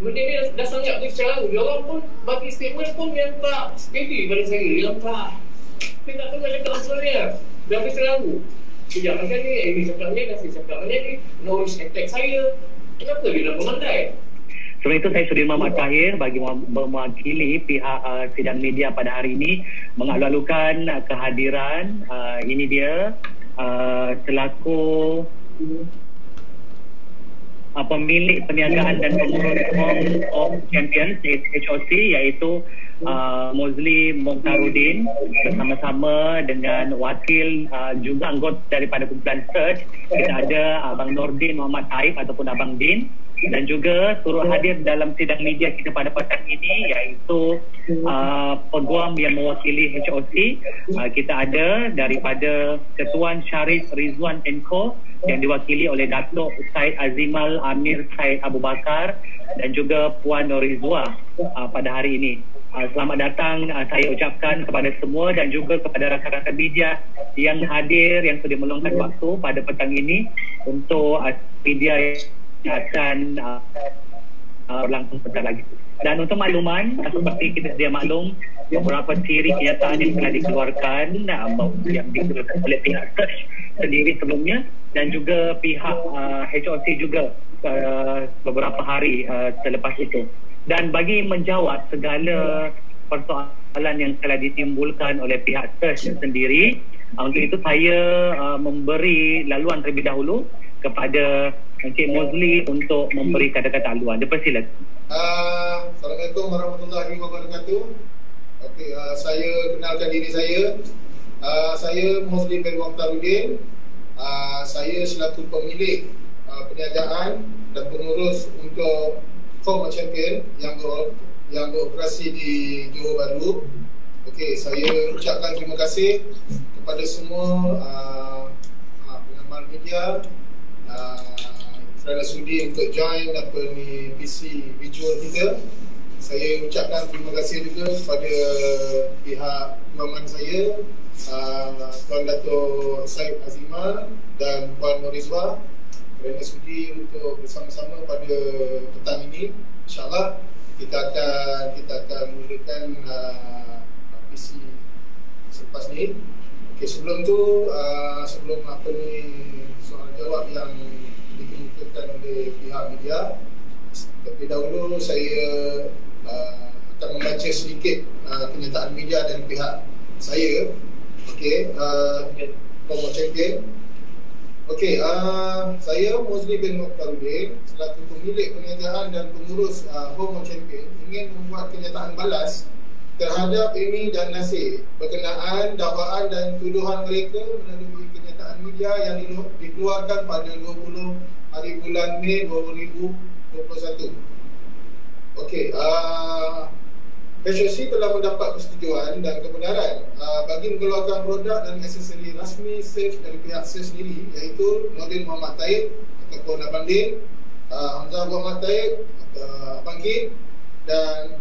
benda ni dah sangat bercerang. Dia orang pun bagi statement pun yang tak steady pada saya. Yang tak, saya tak tahu nak cakap apa ni lah. Dah bercerang. Sekejap macam ni, Amy cakap ni, Nasir cakap macam ni, Norris attack saya. Kenapa dia nak memandai? Sebab itu saya Sudirman Muhammad Tahir bagi mewakili pihak sidang media pada hari ini mengalu-alukan kehadiran ini dia selaku pemilik perniagaan dan pengurus Home Champions HOC iaitu Mozli Mokhtaruddin bersama-sama dengan wakil juga anggota daripada kumpulan Search. Kita ada Abang Nordin Muhammad Taib ataupun Abang Din, dan juga turut hadir dalam sidang media kita pada petang ini iaitu peguam yang mewakili HOC. Kita ada daripada Ketuan Syarif Rizwan Enko yang diwakili oleh Datuk Syed Azimal Amir Syed Abu Bakar dan juga Puan Norizwa pada hari ini. Selamat datang saya ucapkan kepada semua dan juga kepada rakan-rakan media yang hadir, yang sudah meluangkan waktu pada petang ini untuk media yang akan berlangsung sebentar lagi. Dan untuk makluman, seperti kita sedia maklum, beberapa siri kenyataan yang telah dikeluarkan yang dikeluarkan oleh pihak Search sendiri sebelumnya dan juga pihak HOC juga beberapa hari selepas itu. Dan bagi menjawab segala persoalan yang telah ditimbulkan oleh pihak Search sendiri, untuk itu saya memberi laluan terlebih dahulu kepada Encik Mozli untuk memberi kata-kata haluan. Dipersilakan. Assalamualaikum warahmatullahi wabarakatuh. Okey, saya kenalkan diri saya. Saya Mozli bin Mokhtaruddin. Saya selaku pemilik perniagaan dan pengurus untuk Home Champion yang beroperasi di Johor Bahru. Okey, saya ucapkan terima kasih kepada semua pengamal media kerana sudi untuk join PC visual kita. Saya ucapkan terima kasih juga kepada pihak imaman saya, Tuan Dato' Syed Azimal dan Puan Norizwa, kerana sudi untuk bersama-sama pada petang ini. InsyaAllah kita akan mulakan PC selepas ni. Okay, sebelum tu, sebelum soalan jawab yang dikemukakan oleh pihak media, terlebih dahulu saya akan membaca sedikit kenyataan media dari pihak saya. Okey, Home Champion. Okey, saya Mozli bin Mokhtaruddin selaku pemilik perniagaan dan pengurus Home Champion ingin membuat kenyataan balas terhadap Amy dan Nasir berkenaan dakwaan dan tuduhan mereka melalui kenyataan media yang dikeluarkan pada 20 hari bulan Mei 2021. Okey, HOC telah mendapat persetujuan dan kebenaran bagi mengeluarkan produk dan aksesori rasmi Search dari pihak Search sendiri, iaitu Nordin Muhammad Taib ataupun Abang Din, Hamzah Muhammad Taib atau Abang Kim, dan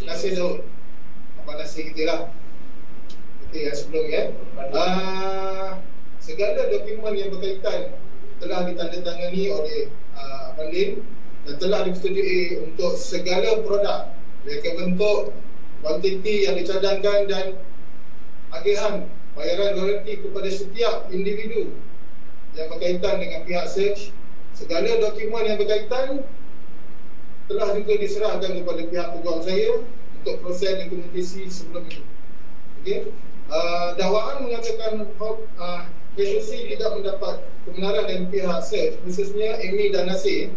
Nasir Daud, Abang Nasir kita lah. Okey, yang sebelum ya. Segala dokumen yang berkaitan telah ditandatangani oleh Abang Din dan telah disetujui untuk segala produk, mereka bentuk, kuantiti yang dicadangkan dan agihan bayaran royalti kepada setiap individu yang berkaitan dengan pihak Search. Segala dokumen yang berkaitan telah juga diserahkan kepada pihak peguam saya untuk proses dokumentasi sebelum ini. Okay. Dakwaan mengatakan HOC tidak mendapat kebenaran dari pihak Search, khususnya Amy dan Nasir,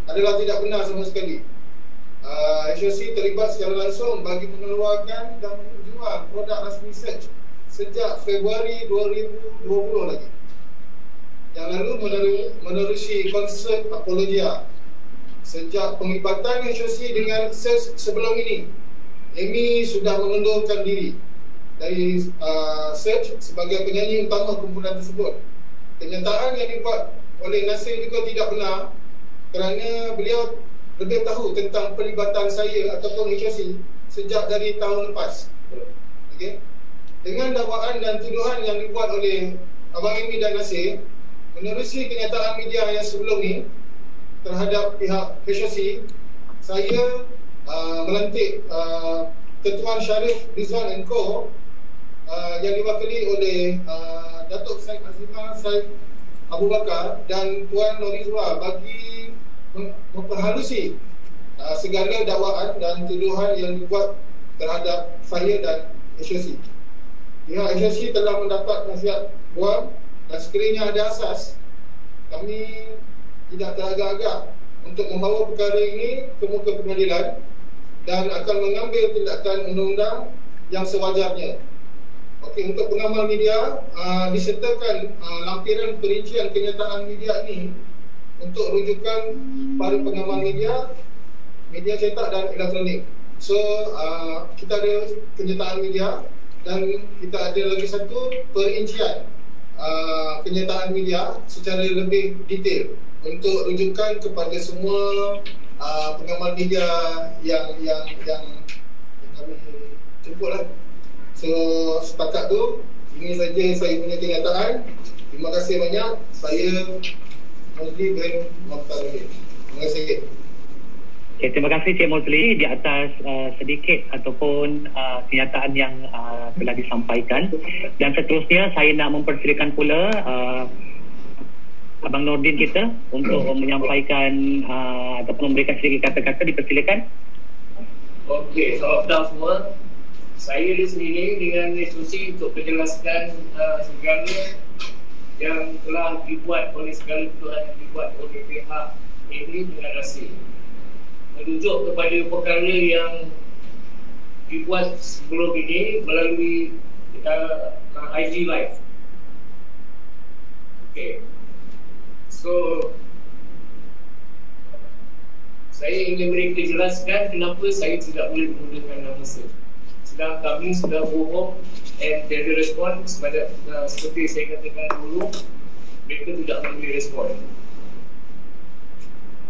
adalah tidak benar sama sekali. HOC terlibat secara langsung bagi mengeluarkan dan menjual produk rasmi Search sejak Februari 2020 lagi, yang lalu menerusi konsep Apologia. Sejak penglibatan HOC dengan Search sebelum ini, Amy sudah mengundurkan diri dari Search sebagai penyanyi utama kumpulan tersebut. Kenyataan yang dibuat oleh Nasir juga tidak benar, kerana beliau lebih tahu tentang pelibatan saya ataupun HOC sejak dari tahun lepas. Okay. Dengan dakwaan dan tuduhan yang dibuat oleh Abang Amy dan Nasir menerusi kenyataan media yang sebelum ni terhadap pihak HOC, saya melantik Ketuan Syarif Rizwan & Co yang diwakili oleh Datuk Syed Azimah Syed Abu Bakar dan Puan Norizwa bagi memperhalusi segala dakwaan dan tuduhan yang dibuat terhadap saya dan HOC. Pihak HOC telah mendapat nasihat buang dan sekiranya ada asas, kami tidak teragak-agak untuk membawa perkara ini ke muka pengadilan dan akan mengambil tindakan undang-undang yang sewajarnya. Okey, untuk pengamal media, disertakan lampiran perincian kenyataan media ini untuk rujukan para pengamal media cetak dan elektronik. So, kita ada kenyataan media dan kita ada lagi satu perincian kenyataan media secara lebih detail untuk rujukan kepada semua pengamal media yang kami jemput lah. So, setakat tu ini saja saya punya kenyataan. Terima kasih banyak. Saya Mozli bin Mokhtaruddin. Terima kasih. Okay, terima kasih Cik Mozli di atas sedikit ataupun kenyataan yang telah disampaikan. Dan seterusnya saya nak mempersilakan pula Abang Nordin kita untuk menyampaikan ataupun memberikan sedikit kata-kata. Dipersilakan. Okey, selamat petang semua. Saya di sini dengan institusi untuk menjelaskan segala yang telah dibuat oleh segala tuduhan yang dibuat oleh pihak ini dengan rahsia. Merujuk kepada perkara yang dibuat sebelum ini melalui IG Live. Okay. So, saya ingin mereka jelaskan kenapa saya tidak boleh menggunakan nama saya. Sedang kami sudah bohong and tiada respon seperti saya katakan dulu, mereka tidak memberi respon.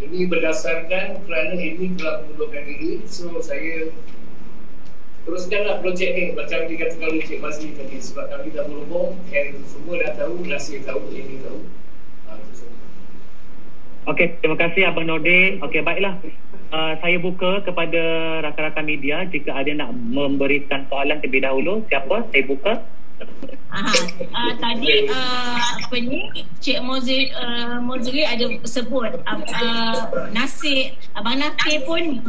Ini berdasarkan kerana ini telah mengundurkan diri. So saya teruskanlah projek ni macam dikatakan oleh Cik Mazli tadi, sebab kami dah berhubung and semua dah tahu, rahsia tahu, ini tahu. Okey, terima kasih Abang Nordin. Okey, baiklah. Saya buka kepada rakan-rakan media jika ada nak memberikan soalan terlebih dahulu. Siapa? Saya buka. Tadi apa ni Cik Mozli ada sebut Nasir, Abang Nasir pun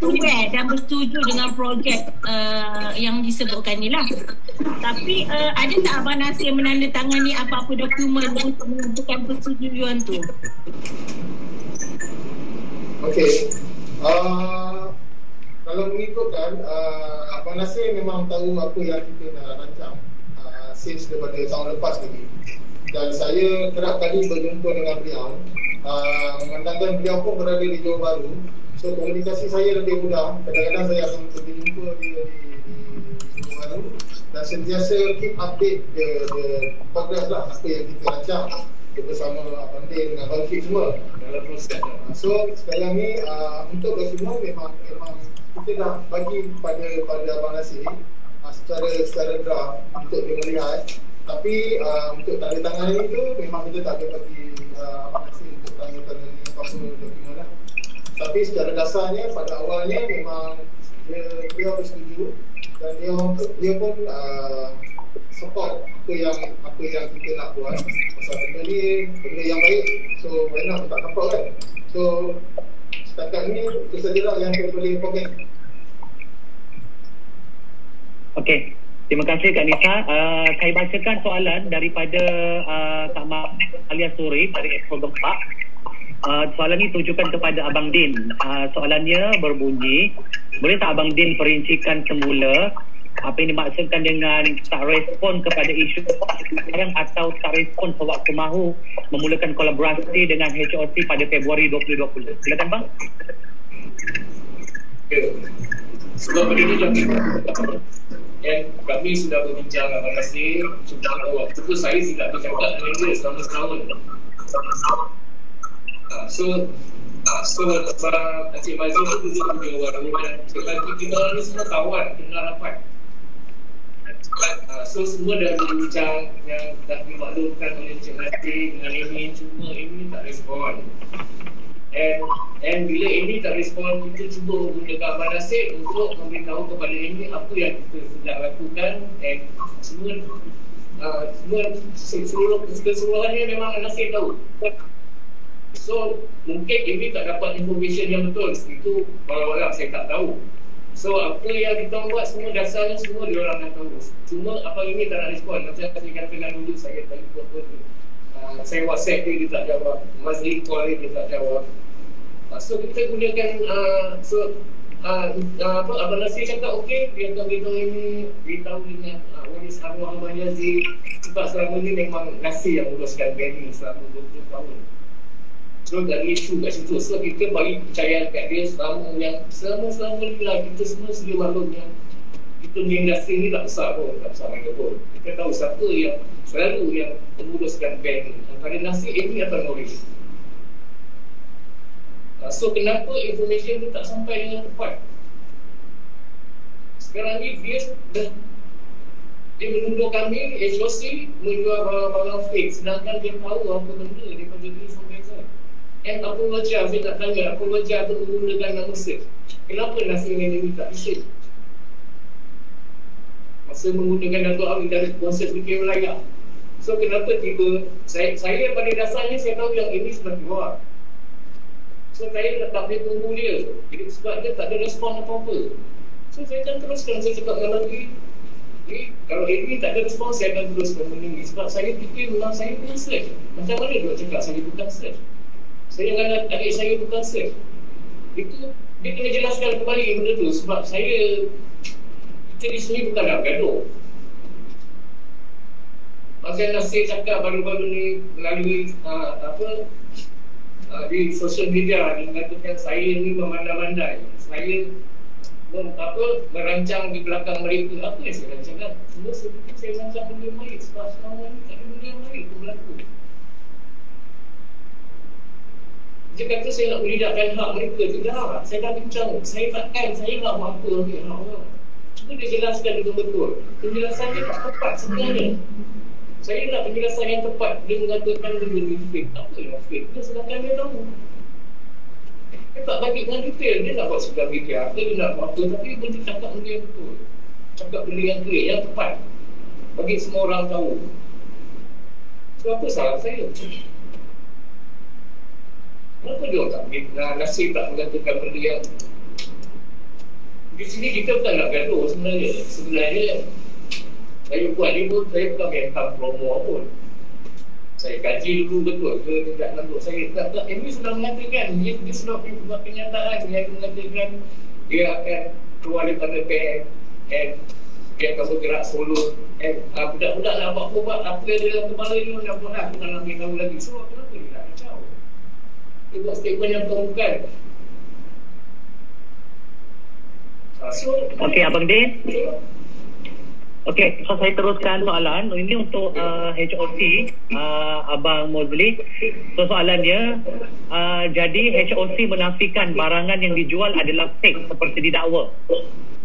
aware dan bersetuju dengan projek yang disebutkan ni lah. Tapi ada tak Abang Nasir menandatangani apa-apa dokumen untuk menentukan persetujuan tu? Okey. Kalau mengikutkan Abang Nasir memang tahu apa yang kita dah rancang since daripada tahun lepas lagi. Dan saya kerap kali berjumpa dengan beliau, memandangkan beliau pun berada di Johor Bahru. So komunikasi saya lebih mudah. Kadang-kadang saya akan pergi jumpa dia di Johor Bahru dan sentiasa keep update the progress lah, apa yang kita rancang bersama Abang Din dengan Abang Kip semua dalam proses. So sekarang ni untuk dokumen memang kita dah bagi pada Abang Nasir secara draft untuk dia melihat. Tapi untuk tanda tangan ni tu memang kita tak ada bagi Abang Nasir untuk tanda tangan ni apa-apa dokumen lah. Tapi secara dasarnya pada awalnya memang dia bersetuju dan dia pun support apa yang kita nak buat. Pasal benda yang baik, so why not tak nampak kan. So setakat ni itu sajalah yang saya boleh komen. Okey, terima kasih Kak Nisa. Saya bacakan soalan daripada Kak Mak alias Suri dari Expo Gempak. Soalan ini tujukan kepada Abang Din. Soalannya berbunyi, boleh tak Abang Din perincikan semula apa yang dimaksudkan dengan tak respon kepada isu sekarang atau tak respon sewaktu mahu memulakan kolaborasi dengan HOC pada Februari 2020. Silakan bang. Okay. Sebab benda ni kami sudah berbincang dengan Abang Nasir. Waktu tu saya tidak bercakap dengan dia selama setahun. So Encik Mazli tu duduk di Johor Bahru dan Encik Mazli kita orang ni semua kawan, kenal rapat. So semua dah berbincang yang dah dimaklumkan oleh Encik Mazli dengan ini, cuma ini tak respon. And bila Amy tak respon, kita cuba menggunakan Abang Nasib untuk memberitahu kepada Amy apa yang kita sedang lakukan, and keseluruhannya memang Nasib tahu. So mungkin Amy tak dapat information yang betul, itu walau-walau saya tak tahu. So apa yang kita buat semua dasarnya semua dia orang dah tahu. Cuma apa ini tak nak respon. Macam saya katakan dulu, saya telefon pun, saya WhatsApp dia tak jawab, Mazli call dia tak jawab. So kita gunakan Abang Nasir cakap okey, dia akan beritahu dengan waris arwah Abang Yazid, sebab selama ni memang Nasir yang uruskan band ni selama 20 tahun. So dari isu kat situ, so kita bagi kepercayaan kat dia selama ni lah. Kita semua sedia maklum yang kita punya industri ni tak besar pun, tak besar mana pun. Kita tahu siapa yang selalu yang menguruskan band ni, antara Nasir ini atau Norris. So kenapa information tu tak sampai dengan tepat? Sekarang ni dia menuduh kami HOC menjual barang-barang fake, sedangkan dia tahu apa benda daripada diri sampai saya. And apa wajah, saya nak tanya, apa wajah tu menggunakan nama search? Kenapa Nasir ini tak isi? Masa menggunakan Dato' Amin dari konsep fikir Melayu. So kenapa tiba, saya pada dasarnya saya tahu yang ini sudah keluar. So saya tak boleh tunggu dia, jadi sebab dia tak ada respon apa-apa. So saya akan teruskan, saya cakap dengan lagi, kalau ini tak ada respon, saya akan teruskan menunggu. Sebab saya fikir memang saya bukan search. Macam mana dia cakap saya bukan search? Saya dengan adik saya bukan search. Itu dia kena jelaskan kembali benda tu. Sebab kita di sini bukan nak gaduh. Macam Nasir cakap baru-baru ni melalui di sosial media, dia mengatakan saya ni memandai-mandai, saya merancang di belakang mereka. Apa yang saya rancangkan? Semua seperti saya rancang benda yang baik, sebab selama ni tak ada benda yang baik tu berlaku. Dia kata saya nak melidakkan hak mereka. Tidak, saya dah bincang, saya nak buat apa lagi hak orang. Cuma dia jelaskan dengan betul. Penjelasannya tak tepat sebenarnya. Saya nak penjelasan yang tepat. Dia mengatakan benda ni fake. Apa yang fake? Dia sedangkan dia tahu. Dia tak bagi dengan detail. Dia nak buat sebuah media, dia nak buat apa, tapi dia cakap benda yang betul. Cakap benda yang clear, yang tepat, bagi semua orang tahu. So apa salah saya? Kenapa dia tak Nasir tak mengatakan benda yang di sini? Kita bukan nak gaduh sebenarnya. Saya buat ni pun, saya bukan mental promo pun. Saya kaji dulu betul ke tidak untuk saya. Tak, ini sudah mengatakan, dia sudah buat kenyataan yang mengatakan dia akan keluar daripada band, and dia akan bergerak solo, and budak-budak nak buat apa yang dia dalam kepala ni nak buat lah, aku tak nak beritahu lagi. So kenapa dia tak kacau? Dia buat statement yang bukan. Okey, Abang Din. Okey, so saya teruskan soalan. Ini untuk HOC, Abang Mozli. So soalannya, jadi HOC menafikan barangan yang dijual adalah fake seperti didakwa?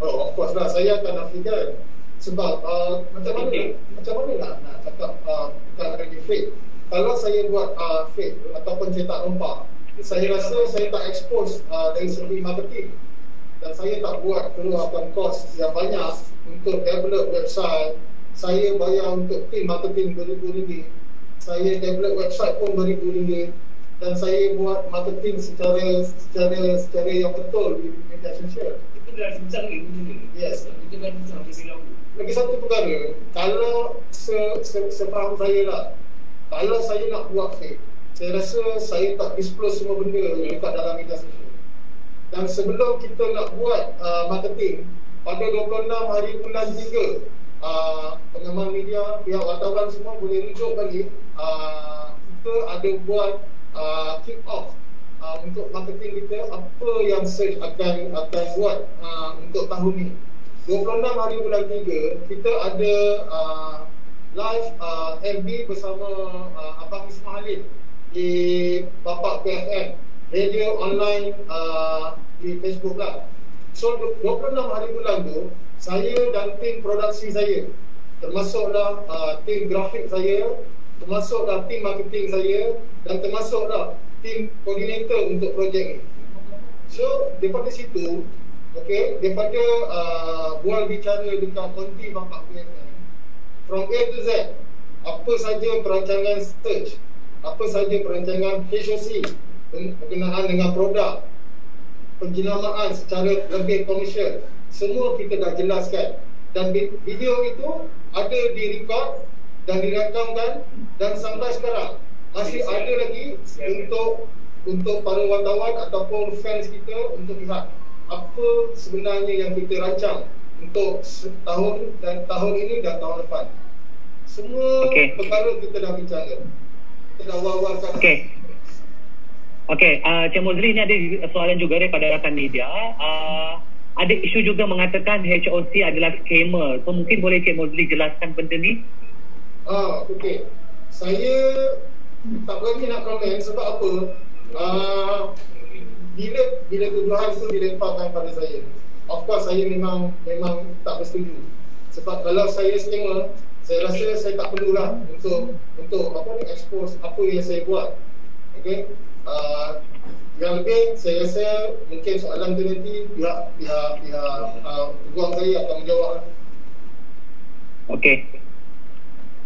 Oh, of course lah, saya akan nafikan. Sebab macam mana nak cakap bukan ada fake. Kalau saya buat fake ataupun cetak rempah, saya rasa saya tak expose dari segi marketing. Dan saya tak buat keluarkan kos yang banyak untuk develop website. Saya bayar untuk tim marketing RM2,000. Saya develop website pun RM2,000. Dan saya buat marketing secara yang betul di media sosial. Itu dah bincang ni. Yes. Itu dah bincang di sini. Lagi satu perkara, kalau sepaham saya lah, kalau saya nak buat fake, saya rasa saya tak disclose semua benda dekat dalam media sosial. Dan sebelum kita nak buat marketing, pada 26 hari bulan 3, pengamal media, pihak wartawan semua boleh rujuk balik. Kita ada buat kick off untuk marketing kita, apa yang search akan buat untuk tahun ni. 26 hari bulan 3, kita ada live MB bersama Abang Ismail di Bapak PFM, radio online di Facebook lah. So 26 hari bulan tu, saya dan tim produksi saya, termasuklah tim grafik saya, termasuklah tim marketing saya, dan termasuklah team koordinator untuk projek ni. So daripada situ, okay, daripada bual bicara dekat konti Bapak BFM, from A to Z, apa saja perancangan search, apa saja perancangan HOC berkenaan dengan produk, penjenamaan secara lebih komersial, semua kita dah jelaskan. Dan video itu ada direkod dan dirakamkan, dan sampai sekarang masih ada lagi untuk para wartawan ataupun fans kita untuk lihat apa sebenarnya yang kita rancang untuk tahun ini dan tahun depan. Semua perkara kita dah bincangkan. Kita dah war-warkan. Cik Mozli, ni ada soalan juga daripada rakan media. Ada isu juga mengatakan HOC adalah scammer. So mungkin boleh Cik Mozli jelaskan benda ni? Okey. Saya tak berani nak komen sebab apa? Bila tuduhan itu dilemparkan pada saya, of course saya memang tak bersetuju. Sebab kalau saya scammer, saya rasa saya tak perlulah untuk expose apa yang saya buat. Okey. Yang lebih saya rasa mungkin soalan tu nanti pihak peguam saya akan menjawab.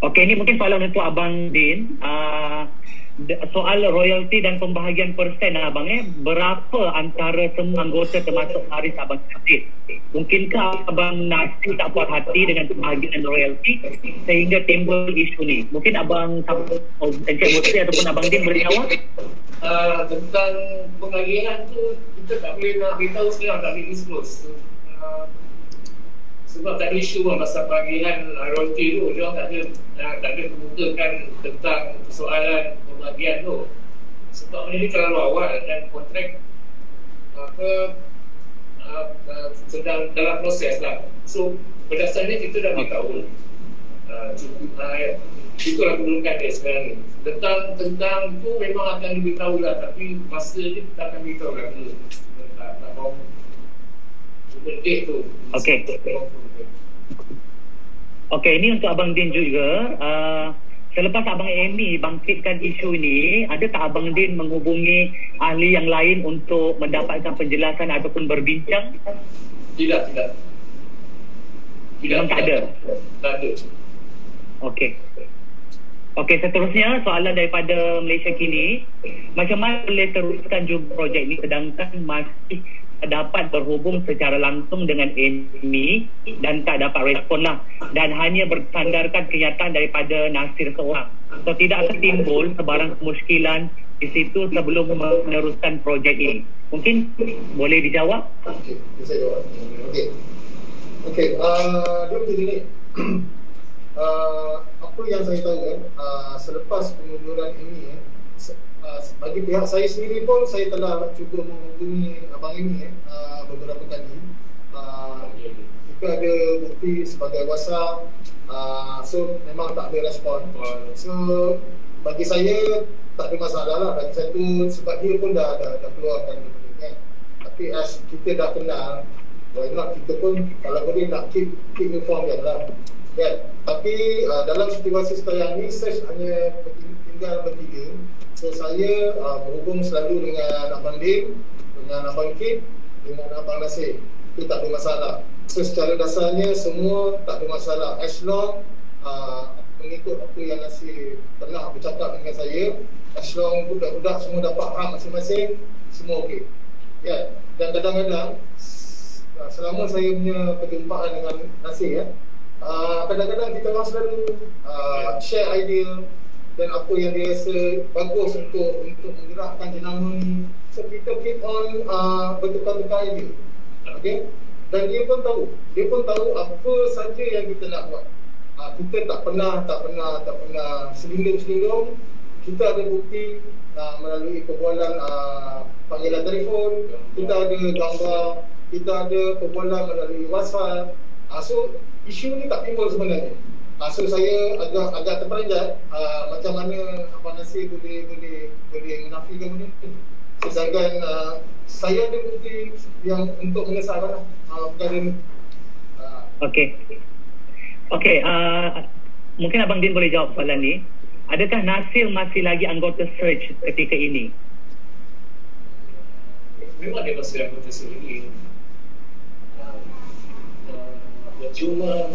Okey, ni mungkin soalan untuk Abang Din. Soal royalty dan pembahagian persen abang, berapa antara semua anggota termasuk Haris Abang Nasir? Mungkinkah Abang Nasir tak puas hati dengan pembahagian royalty sehingga timbul isu ni? Mungkin Abang Encik Mozli ataupun Abang Din boleh jawab? Tentang pembahagian tu kita tak boleh nak beritahu sekarang, tak boleh disclose. Sebab tak ada isu pun pasal pembahagian royalty tu. Dia tak ada kemukakan tentang persoalan pembahagian tu. Sebab benda ni terlalu awal dan kontrak sedang dalam proses lah. So berdasarnya kita dah beritahu. Itulah kedudukan dia sekarang ni. Tentang tu memang akan diberitahu lah, tapi masa ni kita akan beritahu lah dulu. Tak mahu berdek tu. Okey, ini untuk Abang Din juga. Selepas Abang Amy bangkitkan isu ini, ada tak Abang Din menghubungi ahli yang lain untuk mendapatkan penjelasan ataupun berbincang? Tidak. Tak ada? Tak ada. Okey, seterusnya soalan daripada Malaysia Kini. Macam mana boleh teruskan juga projek ini sedangkan masih dapat berhubung secara langsung dengan Amy dan tak dapat respon lah, dan hanya bersandarkan kenyataan daripada Nasir seorang. So tidak akan timbul sebarang kemusykilan di situ sebelum meneruskan projek ini. Mungkin boleh dijawab? Okey, saya jawab. Okey, dia macam ni. Apa yang saya tahu selepas pengunduran ini, bagi pihak saya sendiri pun saya telah cuba menghubungi Abang ini beberapa kali. Kita ada bukti sebagai WhatsApp, so memang tak ada respon. So bagi saya tak ada masalah lah. Bagi saya tu sebab dia pun dah keluarkan benda kan. Tapi as kita dah kenal, why not kita pun kalau boleh nak keep inform dia lah. Yeah. Tapi dalam situasi sekarang ni search hanya tinggal bertiga. So saya berhubung selalu dengan Abang Din, dengan Abang Kit, dengan Abang Nasir. Itu tak ada masalah. So secara dasarnya semua tak ada masalah. As long mengikut apa yang Nasir pernah bercakap dengan saya, as long budak-budak semua dapat hak masing-masing, semua okey. Ya. Dan kadang-kadang selama saya punya perjumpaan dengan Nasir kadang-kadang kita orang selalu share idea dan apa yang dia rasa bagus untuk menggerakkan jenama ni. So kita keep on bertukar-tukar idea. Okay? Dan dia pun tahu apa saja yang kita nak buat. Kita tak pernah selindung-selindung. Kita ada bukti melalui perbualan panggilan telefon, kita ada gambar, kita ada perbualan melalui WhatsApp. So isu ni tak timbul sebenarnya. So saya agak terperanjat macam mana Abang Nasir boleh menafikan benda ni. Sedangkan saya ada bukti yang untuk mengesahkan perkara ni. Okey, mungkin Abang Din boleh jawab soalan ni. Adakah Nasir masih lagi anggota search ketika ini? memang dia masih yang potensi lagi. Cuma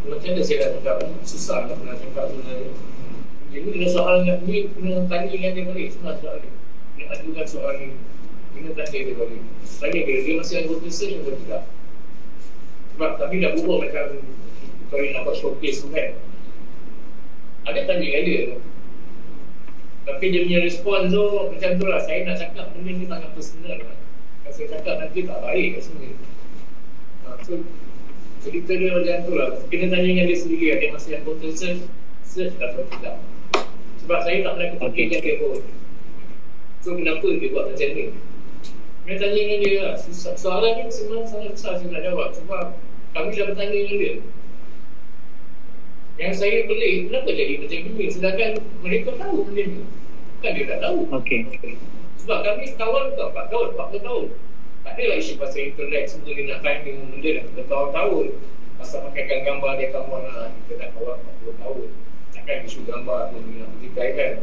macam mana saya nak cakap, susah nak cakap sebenarnya. Jadi bila soal ni kena tanya dengan dia balik, senang soal ni. Dia adukan soal ni, kena tanya dia balik. Tanya dia masih anggota search atau tidak. Sebab tapi dah berubah macam kalau nak buat showcase tu kan. Ada tanya dengan dia tu. Tapi dia punya respon tu macam tu lah. Saya nak cakap benda ni sangat personal lah. Kalau saya cakap nanti tak baik kat sini. So cerita dia macam tu lah. Kena tanya dengan dia sendiri lah. Dia masih anggota search atau tidak. Sebab saya tak pernah ketukirkan dia pun. So kenapa dia buat macam ni? Kena tanya dengan dia lah. Soalan ni sebenarnya sangat besar saya nak jawab. Sebab kami dah bertanya dengan dia. Yang saya pelik, kenapa jadi macam ni? Sedangkan mereka tahu benda ni. Bukan dia tak tahu. Sebab kami kawan ke 4 tahun, 40 tahun. Tak adalah isu pasal internet, semua dia nak timing benda dah bertahun-tahun. Pasal pakaikan gambar dia kawan lah, kita dah kawan 40 tahun. Takkan isu gambar pun dia nak bertikai kan.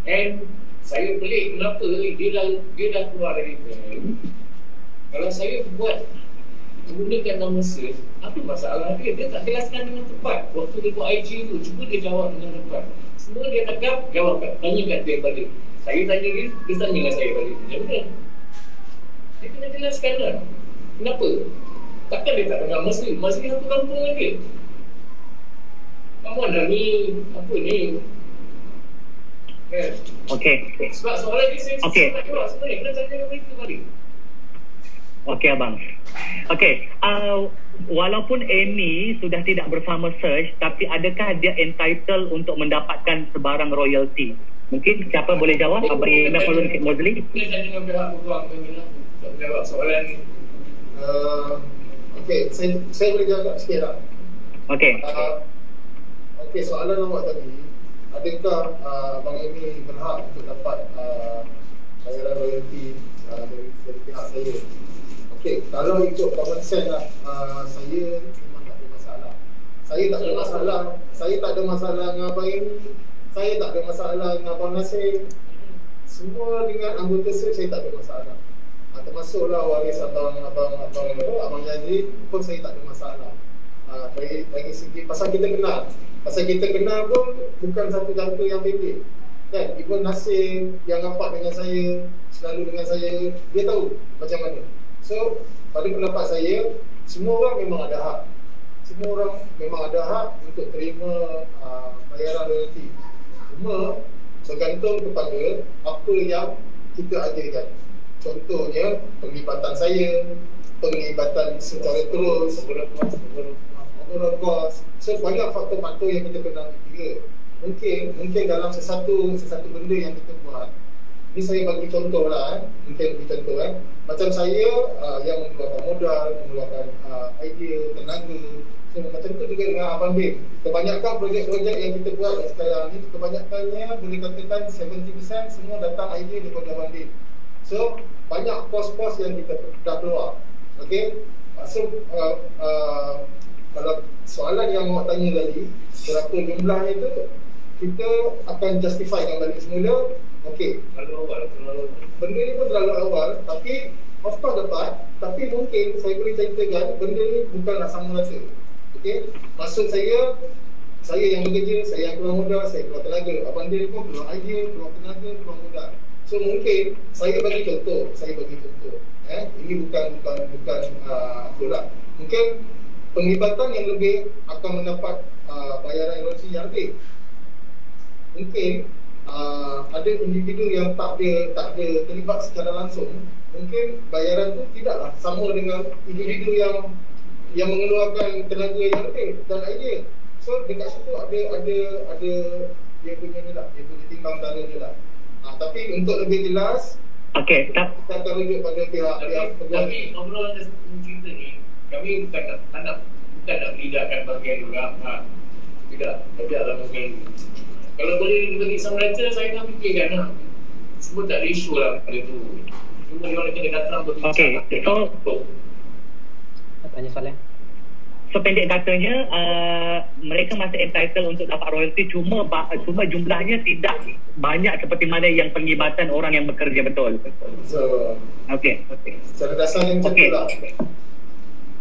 And saya pelik kenapa dia dah keluar dari time. Kalau saya buat menggunakan nama search, apa masalah dia? Dia tak jelaskan dengan tepat. Waktu dia buat IG tu, cuba dia jawab dengan tepat. Semua dia cakap, jawab kat, tanya kat dia balik. Saya tanya dia tanya dengan saya balik. Macam mana? Dia kena jelaskan lah. Kenapa? Takkan dia tak dengar Masri satu kampung dengan dia. Kamu dah ni, apa ni? Sebab soalan ni saya nak jawab sebenarnya. Kena tanya dengan mereka balik. Okey abang. Walaupun Amy sudah tidak bersama Search, tapi adakah dia entitled untuk mendapatkan sebarang royalty? Mungkin siapa boleh jawab? Abang Ina Mozli? Kita tanya dengan pihak peguam untuk jawab soalan ni. Saya boleh jawab sikit lah. Soalan awak tadi, adakah Abang Amy berhak untuk dapat bayaran royalty dari pihak saya? Kalau ikut common sense lah, saya memang tak ada masalah. Saya tak ada masalah dengan Abang Amy. Saya tak ada masalah dengan Abang Nasir. Semua dengan anggota search saya tak ada masalah. Termasuklah waris Abang Yazid pun saya tak ada masalah. Dari segi pasal kita kenal. Pasal kita kenal pun bukan satu jangka yang pendek. Kan, even Nasir yang rapat dengan saya, selalu dengan saya, dia tahu macam mana. So, pada pendapat saya, semua orang memang ada hak. Semua orang memang ada hak untuk terima bayaran royalty. Cuma bergantung kepada apa yang kita ajarkan. Contohnya, penglibatan saya, penglibatan secara terus, overall cost. So, banyak faktor-faktor yang kita kena kira. Mungkin dalam sesuatu benda yang kita buat, ini saya bagi contoh lah, macam saya yang mengeluarkan modal, mengeluarkan idea, tenaga. So, macam tu juga dengan Abang Dim. Kebanyakan projek-projek yang kita buat sekarang ni, kebanyakannya boleh katakan 70% semua datang idea daripada Abang Dim. So, banyak pos-pos yang kita dah keluar. So, kalau soalan yang awak tanya tadi, berapa jumlahnya tu, kita akan justifikan balik semula. Benda ni pun terlalu awal, tapi of course dapat. Tapi mungkin saya boleh ceritakan benda ni bukanlah sama rata. Maksud saya yang bekerja, saya yang keluar modal, saya keluar tenaga. Abang dia pun keluar idea, keluar tenaga, keluar modal. So mungkin saya bagi contoh. Ini bukan apalah. Mungkin penglibatan yang lebih akan mendapat bayaran royalty yang lebih. Mungkin ada individu yang tak ada terlibat secara langsung, mungkin bayaran tu tidaklah sama dengan individu yang mengeluarkan tenaga yang lebih dan idea. So dekat situ ada dia punya ni lah, dia punya timbang tara dia lah. Tapi untuk lebih jelas, kita akan rujuk pada pihak. Tapi obrolan cerita ni, kami bukan nak melidakkan bagian orang. Tidak dalam bagian ni. Kalau boleh bagi samaraja, saya nak fikirkan lah. Semua tak ada isu lah pada tu. Cuma dia orang kena datang berbincang. So tanya soalan. So pendek katanya mereka masih entitled untuk dapat royalty, cuma jumlahnya tidak banyak seperti mana yang penglibatan orang yang bekerja betul. So, Okey. secara dasarnya macam itulah.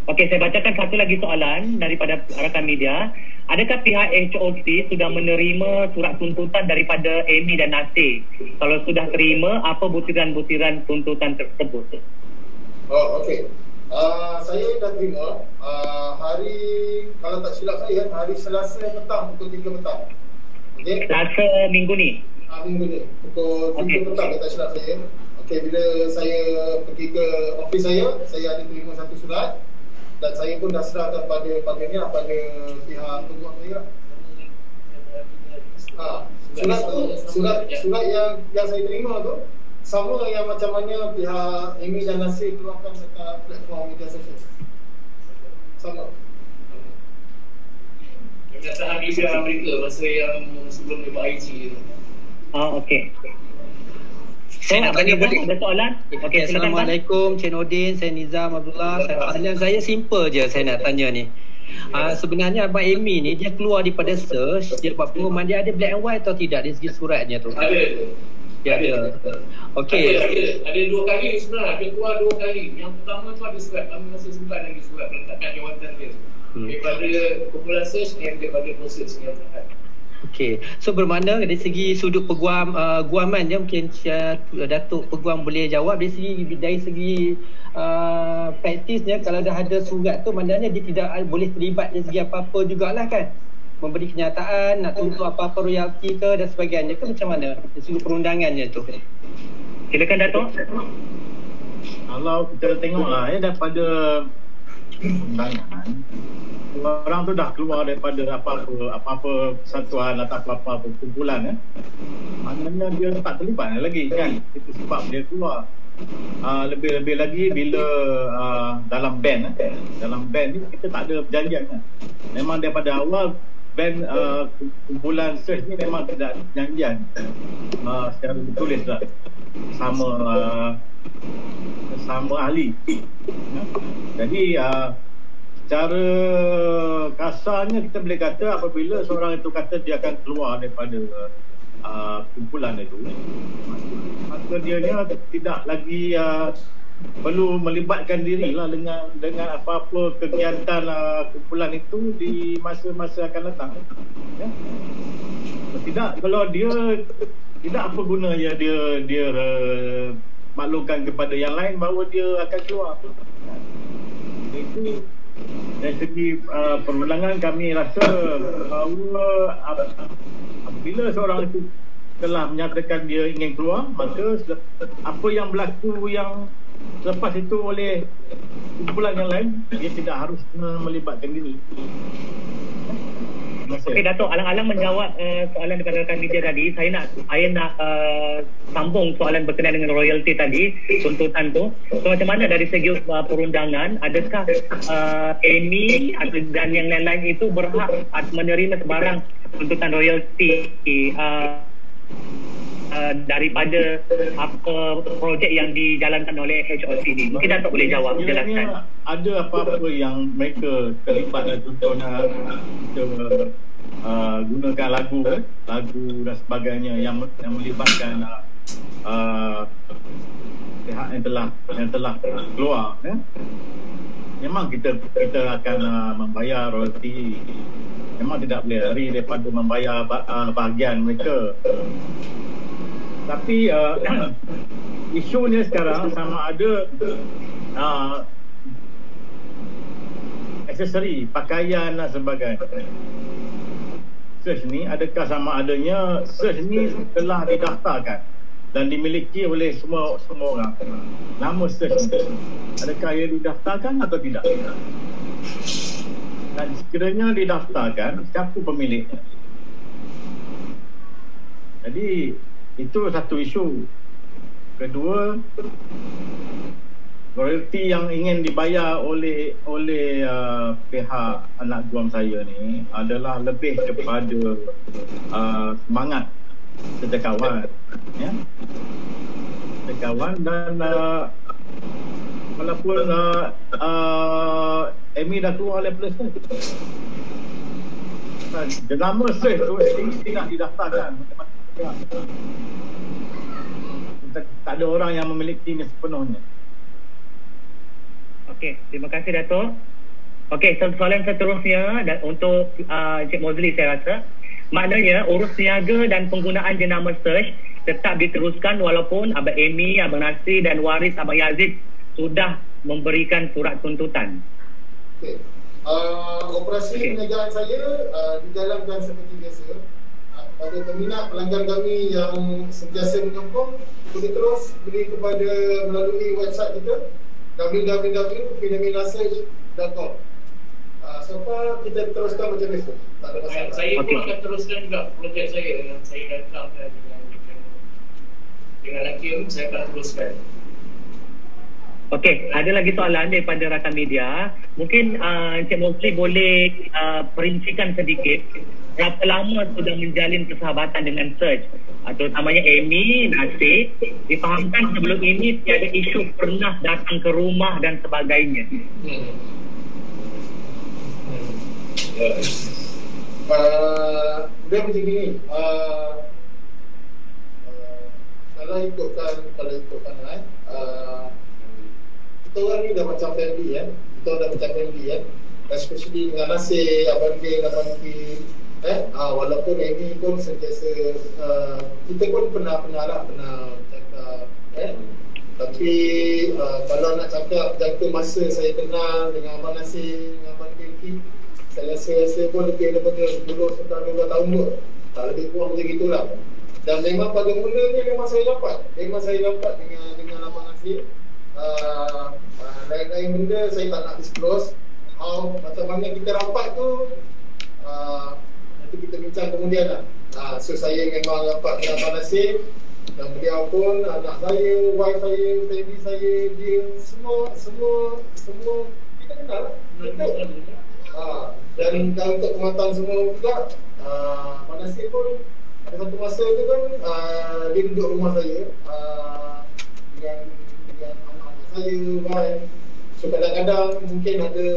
Okey, saya bacakan satu lagi soalan daripada rakan media. Adakah pihak HOC sudah menerima surat tuntutan daripada Amy dan Nasir? Kalau sudah terima, apa butiran-butiran tuntutan tersebut? Oh, okey. Saya dah terima hari, kalau tak silap saya, hari Selasa petang pukul 3 petang. Okey. Selasa minggu ni? Minggu ni pukul 3 petang, kalau tak silap saya. Okey, bila saya pergi ke office saya ada terima satu surat dan saya pun dah serahkan pada pihak peguam saya. Surat yang saya terima tu sama yang macam mana pihak Amy dan Nasir keluarkan dekat platform media sosial. Sama. Kenyataan media mereka masa yang sebelum dia buat IG tu. Okey. Saya nak tanya boleh? Ada soalan? Okey, Assalamualaikum Cik Nordin, saya Nizam Abdullah. Soalan saya simple je saya nak tanya ni. Sebenarnya Abang Amy ni dia keluar daripada search, dia buat pengumuman, dia ada black and white atau tidak dari segi suratnya tu? Ada. Dia ada. Okey. Ada 2 kali sebenarnya, dia keluar 2 kali. Yang pertama tu ada surat, kami masih simpan lagi surat peletakan jawatan dia. Daripada kumpulan search yang daripada proses yang terhad. Okey, so bermakna dari segi sudut peguam guaman dia mungkin Datuk Peguam boleh jawab dari segi praktisnya. Kalau dah ada surat tu maknanya dia tidak boleh terlibat dari segi apa-apa jugalah kan, memberi kenyataan nak tuntut apa-apa royalty ke dan sebagainya ke, macam mana dari segi perundangannya tu? Silakan Datuk. Kalau kita tengoklah daripada undangan, orang tu dah keluar daripada apa-apa persatuan atau apa-apa kumpulan maknanya dia tak terlibat lagi kan. Itu sebab dia keluar. Lebih-lebih lagi bila dalam band ni kita tak ada perjanjian kan. Memang daripada awal band kumpulan search ni memang tidak ada perjanjian secara tertulis lah sama ahli. Jadi secara kasarnya kita boleh kata apabila seorang itu kata dia akan keluar daripada kumpulan itu, maka dia tidak lagi perlu melibatkan diri lah dengan apa-apa kegiatan kumpulan itu di masa-masa akan datang. Tidak, kalau dia tidak, apa gunanya dia maklumkan kepada yang lain bahawa dia akan keluar. Itu dari segi perundangan kami rasa bahawa apabila seorang itu telah menyatakan dia ingin keluar, maka apa yang berlaku yang selepas itu oleh kumpulan yang lain, dia tidak harus melibatkan diri. Okey Datuk, alang-alang menjawab soalan daripada rakan media tadi, saya nak sambung soalan berkenaan dengan royalty tadi, tuntutan tu. So macam mana dari segi perundangan, adakah Amy dan yang lain-lain itu berhak menerima sebarang tuntutan royalty daripada apa projek yang dijalankan oleh HOC ni? Mungkin Datuk boleh jawab, jelaskan. Ada apa-apa yang mereka terlibat, contohnya gunakan lagu dan sebagainya yang melibatkan pihak yang telah keluar, memang kita akan membayar royalty. Memang tidak boleh lari daripada membayar bahagian mereka. Tapi isunya sekarang sama ada aksesori, pakaian dan sebagainya. Search ni, adakah sama adanya search ni telah didaftarkan dan dimiliki oleh semua orang? Nama search ni, adakah ia didaftarkan atau tidak? Dan sekiranya didaftarkan, siapa pemiliknya? Jadi itu satu isu. Kedua, royalty yang ingin dibayar oleh pihak anak guam saya ni adalah lebih kepada semangat sejakawan, sejakawan, dan walaupun Amy dah keluar oleh plus tu. Jenama search tu tinggi nak didaftarkan. Tak ada orang yang memilikinya sepenuhnya. Okey, terima kasih Dato'. Okey, soalan seterusnya untuk Encik Mozli saya rasa. Maknanya urus niaga dan penggunaan jenama search tetap diteruskan walaupun Abang Amy, Abang Nasir dan waris Abang Yazid sudah memberikan surat tuntutan. Okey. Operasi perniagaan saya dijalankan seperti biasa. Pada peminat pelanggan kami yang sentiasa menyokong, boleh terus beli kepada melalui website kita www.phenomenasearch.com. So far kita teruskan macam biasa. Tak ada masalah. Saya pun akan teruskan juga projek saya yang saya datang dengan Hakim, saya akan teruskan. Okey, ada lagi soalan daripada rakan media. Mungkin Encik Mozli boleh perincikan sedikit berapa lama sudah menjalin persahabatan dengan Search, terutamanya Amy, Nasir. Difahamkan sebelum ini tiada isu pernah datang ke rumah dan sebagainya. Dia macam gini, kalau ikutkan kita orang ni dah macam family kan. Kita dah macam family kan. Especially dengan Nasir, Abang Din, Abang Kim. Walaupun Amy pun sentiasa kita pun pernah cakap tapi kalau nak cakap jangka masa saya kenal dengan Abang Nasir, dengan Abang Kim, saya rasa pun lebih daripada 10-12 tahun kot. Lebih kurang macam gitulah. Dan memang pada mulanya memang saya dapat dengan Abang Nasir. Lain-lain benda saya tak nak disclose. Macam mana kita rapat tu nanti kita bincang kemudian lah. So saya memang rapat dengan Abang Nasir, dan beliau pun anak saya, wife saya, family saya, dia semua kita kenal lah. Dan untuk pengetahuan semua juga, Abang Nasir pun ada satu masa tu kan dia duduk rumah saya dengan saya, baik. So kadang-kadang mungkin ada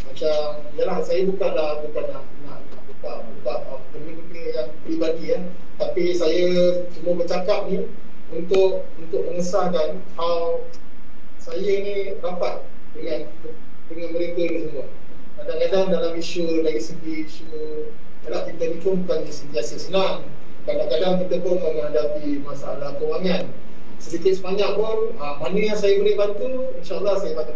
macam, yalah saya bukan nak buka benda-benda yang peribadi tapi saya cuma bercakap ni untuk mengesahkan how saya ni rapat dengan mereka ni semua. Kadang-kadang dalam isu, dari segi isu, yalah kita ni pun bukan sentiasa senang. Kadang-kadang kita pun menghadapi masalah kewangan. Sedikit sebanyak pun, mana yang saya boleh bantu, insyaAllah saya bantu.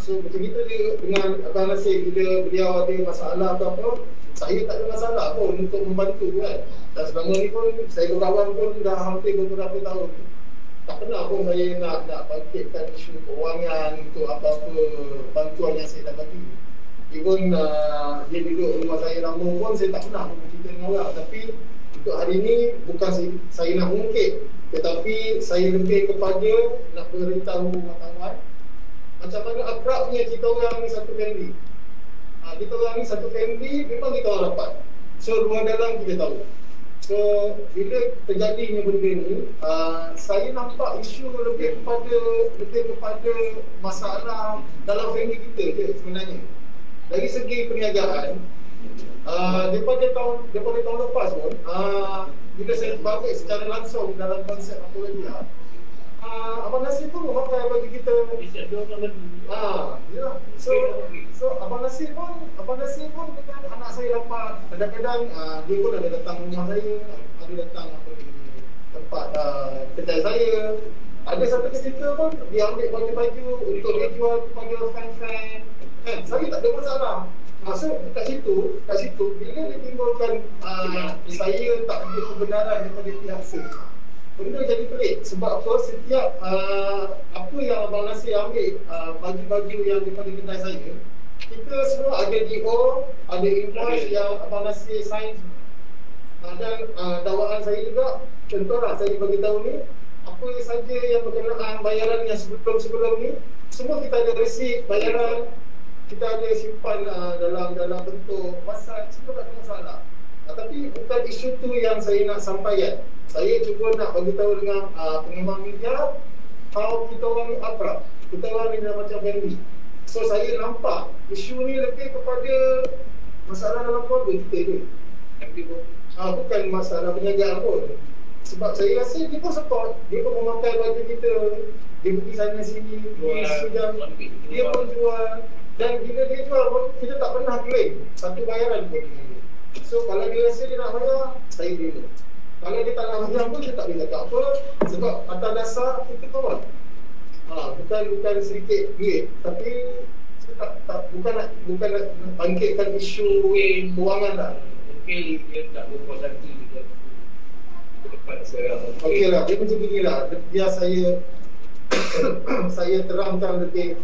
So macam kita dengan Abang Nasir, bila beliau ada masalah atau apa, saya tak ada masalah pun untuk membantu kan. Dan selama ni pun saya berkawan pun dah hampir beberapa tahun. Tak pernah pun saya nak bangkitkan isu kewangan untuk apa-apa bantuan yang saya dah bagi. Even dia duduk rumah saya lama pun, saya tak pernah pun bercerita dengan orang. Tapi untuk hari ni bukan saya nak mungkit, tetapi saya lebih kepada nak beritahu wartawan macam mana akrabnya kita orang ni satu family. Kita orang ni satu family, memang kita orang rapat. So luar dalam kita tahu. So bila terjadinya benda ni, saya nampak isu lebih kepada masalah dalam family kita je sebenarnya. Dari segi perniagaan, daripada tahun lepas pun, bila saya balik secara langsung dalam konsep Apologia, Abang Nasir pun memakai bagi kita. So Abang Nasir pun dengan anak saya rapat. Kadang-kadang dia pun ada datang rumah saya, ada datang tempat kedai saya. Ada satu ketika pun dia ambil baju-baju untuk dijual kepada fan-fan. Saya tak ada masalah. So kat situ bila dia timbulkan saya tak ada kebenaran daripada pihak saya, benda jadi pelik. Sebab apa? Setiap apa yang Abang Nasir ambil baju-baju yang daripada kedai saya, kita semua ada DO, ada invoice yang Abang Nasir sign. Dan dakwaan saya juga, contohlah saya bagi tahu ni, apa saja yang berkenaan bayaran yang sebelum ni, semua kita ada resip bayaran, kita ada simpan dalam bentuk WhatsApp, semua tak ada masalah. Tapi bukan isu tu yang saya nak sampaikan. Saya cuba nak bagi tahu dengan pengembang media how kita orang ni akrab. Kita orang ni dah macam family. So saya nampak isu ni lebih kepada masalah dalam keluarga kita je. Bukan masalah perniagaan pun. Sebab saya rasa dia pun support, dia pun memakai baju kita, dia pergi sana sini, dia pun jual. Dan bila dia jual pun, kita tak pernah claim satu bayaran pun dengan dia. So kalau dia rasa dia nak bayar, saya terima. Kalau dia tak nak bayar pun, saya tak boleh cakap apa. Sebab atas dasar kita kawan. Bukan sedikit duit, tapi bukan nak bangkitkan isu kewangan dah. Mungkin dia tak berpuas hati juga. Okey lah, dia macam beginilah. Biar saya saya terangkan lebih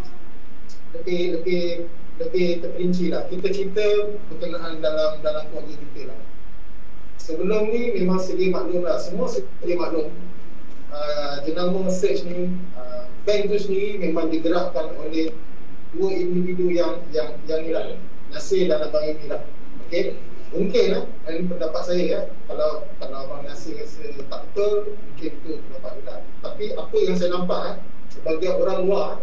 terperinci lah. Kita berkenaan dalam keluarga kita lah. Sebelum ni memang sedia maklum lah, semua sedia maklum. Jenama search ni, bank tu sendiri memang digerakkan oleh dua individu yang ni lah, Nasir dan Abang Amy lah. Okey, mungkin lah, ini pendapat saya ya. Kalau Abang Nasir rasa tak betul, mungkin itu pendapat dia lah. Tapi apa yang saya nampak sebagai orang luar,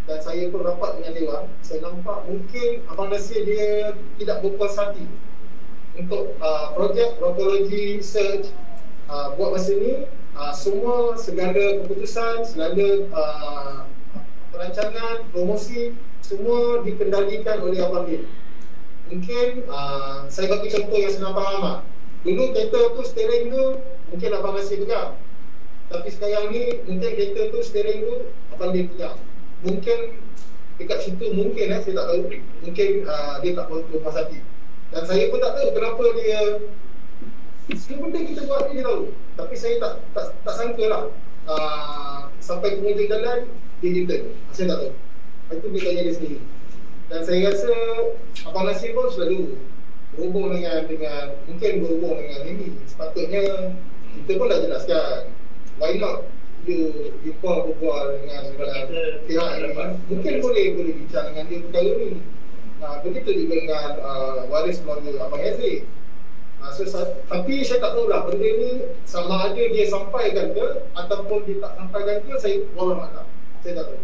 dan saya pun rapat dengan dewan, saya nampak mungkin Abang Nasir dia tidak berpuas hati untuk projek Rokology Search buat masa ni. Segala keputusan, segala perancangan, promosi, semua dikendalikan oleh Abang Din. Mungkin saya bagi contoh yang senang faham. Dulu kereta tu, steering tu mungkin Abang Nasir pegang, tapi sekarang ni mungkin kereta tu, steering tu Abang Din pegang. Mungkin dekat situ mungkin saya tak tahu, mungkin dia tak berpuas hati. Dan saya pun tak tahu kenapa dia. Semua benda kita buat ni dia tahu, tapi saya tak sangka lah sampai ke hujung jalan dia return. Saya tak tahu. Itu dia tanya dia sendiri. Dan saya rasa Abang Nasir pun selalu berhubung dengan mungkin berhubung dengan ini. Sepatutnya kita pun dah jelaskan, why not you call berbual dengan pihak ini. Mungkin boleh bincang dengan dia perkara ni. Begitu juga dengan waris keluarga Abang Yazid. Tapi saya tak tahulah benda ni sama ada dia sampaikan ke ataupun dia tak sampaikan ke, saya wallah maklum. Saya tak tahu.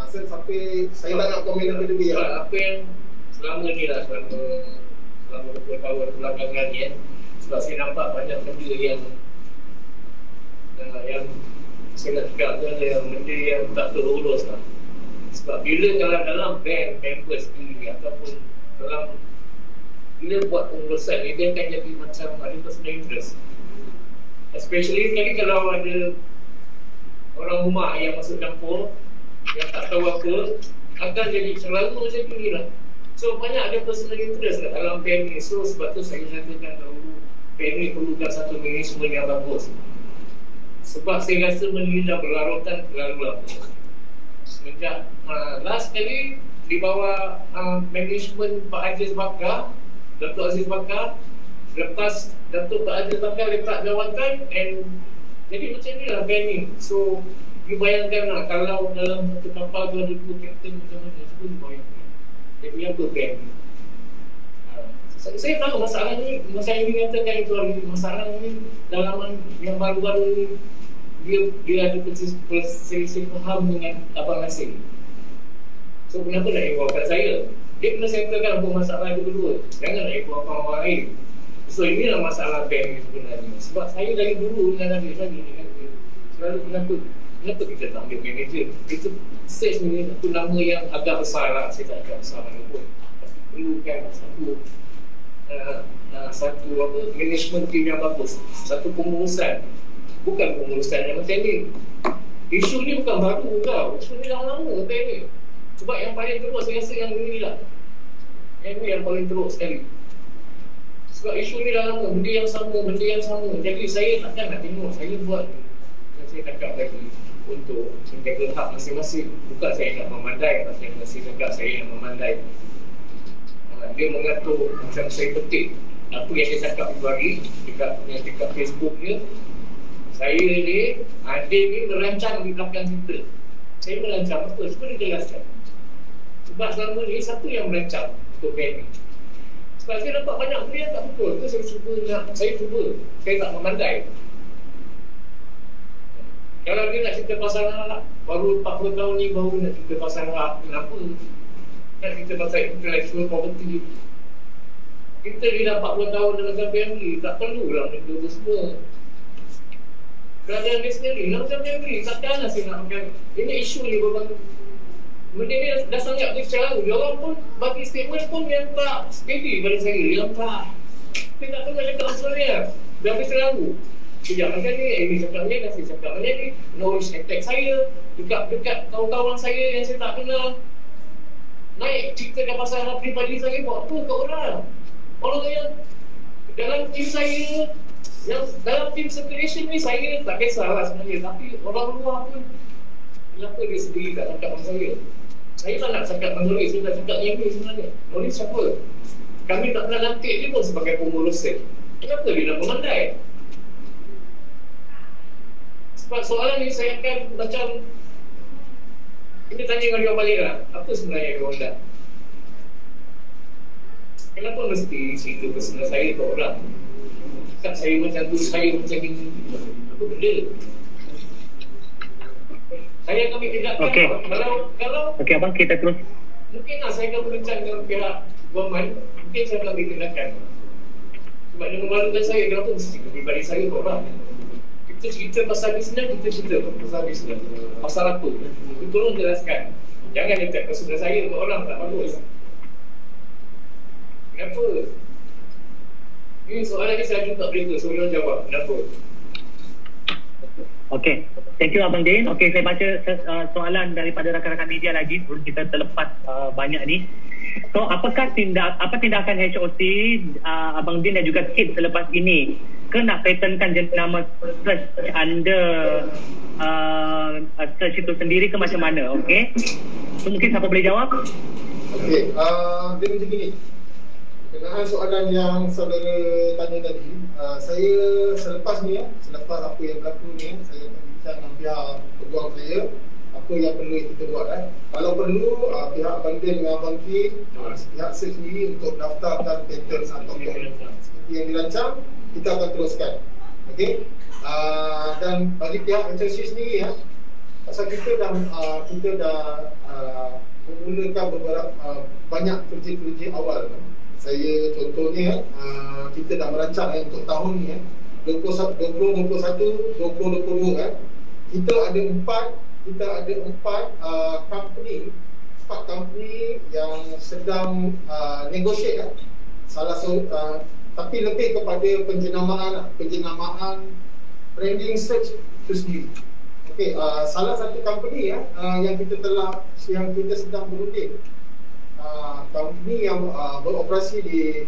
Sampai saya tak nak komen lebih lah. Apa yang selama ni lah, selama 20 tahun belakangan ni sebab saya nampak banyak benda yang saya nak cakap tu adalah benda yang tak terurus lah. Sebab bila dalam band member sendiri ataupun dalam bila buat pengurusan ni, dia akan jadi macam ada personal interest. Especially sekali kalau ada orang rumah yang masuk campur, yang tak tahu apa, akan jadi selalu macam ni lah. So banyak ada personal interest kat dalam band ni. So sebab tu saya nyatakan dahulu, band ni perlukan satu management yang bagus. Sebab saya rasa benda ni dah berlarutan terlalu lama. Semenjak last kali di bawah management Pak Aziz Bakar, Datuk Aziz Bakar, lepas Datuk Aziz Bakar letak jawatan, and jadi macam ni lah band ni. So you bayangkan lah, kalau dalam satu kapal tu ada 2 kapten macam mana, cuba you bayangkan jadi apa band ni. Saya tahu masalah ni, saya ingin katakan itu lagi, masalah ni dalam yang baru-baru ni dia ada perselisih faham dengan Abang Nasir. So kenapa nak involvekan saya? Dia kena settlekan apa masalah itu kedua. Jangan nak ikut orang lain. So inilah masalah band ni sebenarnya. Sebab saya dari dulu dengan Nabi lagi ni kata, selalu kenapa kita tak ambil manager? Itu stage ni satu nama yang agak besar lah. Saya tak agak besar mana pun. Tapi perlukan satu management team yang bagus. Satu pengurusan. Bukan pengurusan yang macam ni. Isu ni bukan baru tau. Isu ni dah lama band ni. Sebab yang paling teruk saya rasa yang ini lah. Yang ni yang paling teruk sekali. Sebab isu ni dah lama, benda yang sama. Jadi saya takkan nak tengok saya buat yang saya cakap lagi untuk menjaga hak masing-masing. Bukan saya nak memandai, saya masih cakap saya yang memandai. Dia mengatur macam saya petik apa yang dia cakap itu hari dekat Facebook dia. Saya ni, dia ni merancang di belakang kita. Saya merancang apa? Cuba dia jelaskan. Sebab selama ni siapa yang merancang untuk band ni? Sebab saya nampak banyak benda yang tak betul. Itu saya cuba, saya tak memandai. Kalau dia nak cerita pasal anak, baru 40 tahun ni baru nak cerita pasal hak, kenapa? Nak cerita pasal intellectual property. Kita ni dah 40 tahun dalam family, tak perlulah benda tu semua. Keadaan dia sendiri, dalam family, takkanlah saya nak makan. Ini isu ni berbang. Benda ni dah sangat bercara. Dia orang pun bagi statement pun yang tak steady pada saya. Yang tak. Dia tak tahu nak cakap pasal dia. Dia habis terlalu. Sekejap macam ni, ini cakap ni, nasi cakap macam ni. Knowledge attack saya. Dekat kawan-kawan saya yang saya tak kenal. Naik ceritakan pasal hal pribadi saya. Buat apa kat orang? Orang yang dalam tim saya, yang dalam tim circulation ni saya tak kisahlah sebenarnya. Tapi orang luar pun, kenapa dia sendiri tak cakap dengan saya? Saya tak nak cakap menulis, saya tak cakap yang ni sebenarnya. Nulis siapa? Kami tak pernah lantik dia pun sebagai pengurus set. Kenapa dia nak memandai? Sebab soalan ni saya akan macam kita tanya dengan dia balik lah. Apa sebenarnya dia orang dah? Kenapa mesti cerita personal saya ke orang? Cakap saya macam tu, saya macam ni. Apa benda? Saya akan tindakan. Okey. Kalau Okey abang, kita terus. mungkinlah saya akan berencana dengan pihak government. Mungkin saya akan tindakan. Sebab dia memalukan saya. Kenapa mesti cerita pribadi saya ke orang? Kita cerita pasal bisnes, kita cerita pasal bisnes. Pasal apa? Kita tolong jelaskan. Jangan letak personal saya ke orang, tak bagus. Kenapa? Ini soalan ni saya juga berita, so dia jawab. Kenapa? Okey, thank you Abang Din. Okey, saya baca soalan daripada rakan-rakan media lagi sebelum kita terlepas banyak ni. So, apa tindakan HOC Abang Din dan juga Kit selepas ini? Ke nak patenkan jenama search under search itu sendiri ke macam mana? Okey. So, mungkin siapa boleh jawab? Okey, dia macam gini. Berkenaan soalan yang saudara tanya tadi, saya selepas ni selepas apa yang berlaku ni, saya akan bincang dengan pihak peguam saya apa yang perlu kita buat. Kalau perlu, pihak Abang Din dengan Abang Kit, pihak search sendiri untuk daftarkan patent atau seperti yang dirancang, kita akan teruskan. Okey. Dan bagi pihak HOC sendiri pasal kita dah memulakan beberapa banyak kerja-kerja awal. Saya contohnya kita dah merancang untuk tahun ni 2021, 2022 kita ada empat company yang sedang negotiate salah satu tapi lebih kepada penjenamaan branding search itu sendiri. Okey, salah satu company yang kita sedang berunding, company yang beroperasi di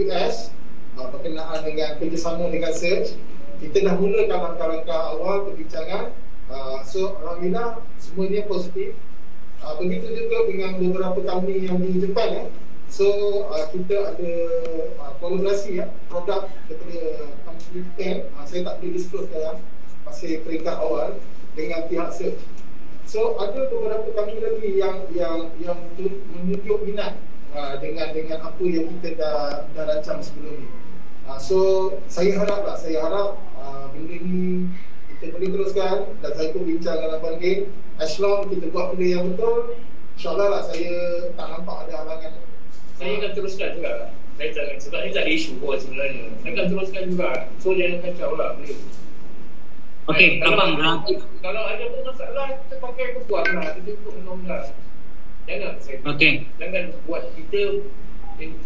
US berkenaan dengan kerjasama dengan search. Kita dah mulakan langkah-langkah awal perbincangan. So alhamdulillah semuanya positif. Begitu juga dengan beberapa company yang di Jepun. So kita ada kolaborasi produk daripada company 10. Saya tak boleh disclose sekarang, masih peringkat awal dengan pihak search. So ada beberapa kami lagi yang menunjuk minat dengan apa yang kita dah rancang sebelum ni. So saya harap benda ni kita boleh teruskan, dan saya pun bincang dengan Abang Din, as long kita buat benda yang betul, insyaAllah lah saya tak nampak ada halangan. Saya akan teruskan juga. Saya jangan, sebab ni tak ada isu pun sebenarnya. Saya akan teruskan juga. So jangan kacau lah. Okey, abang. Kalau ada pun masalah, kita pakai kepuan lah. Kita ikut undang-undang. Jangan buat kita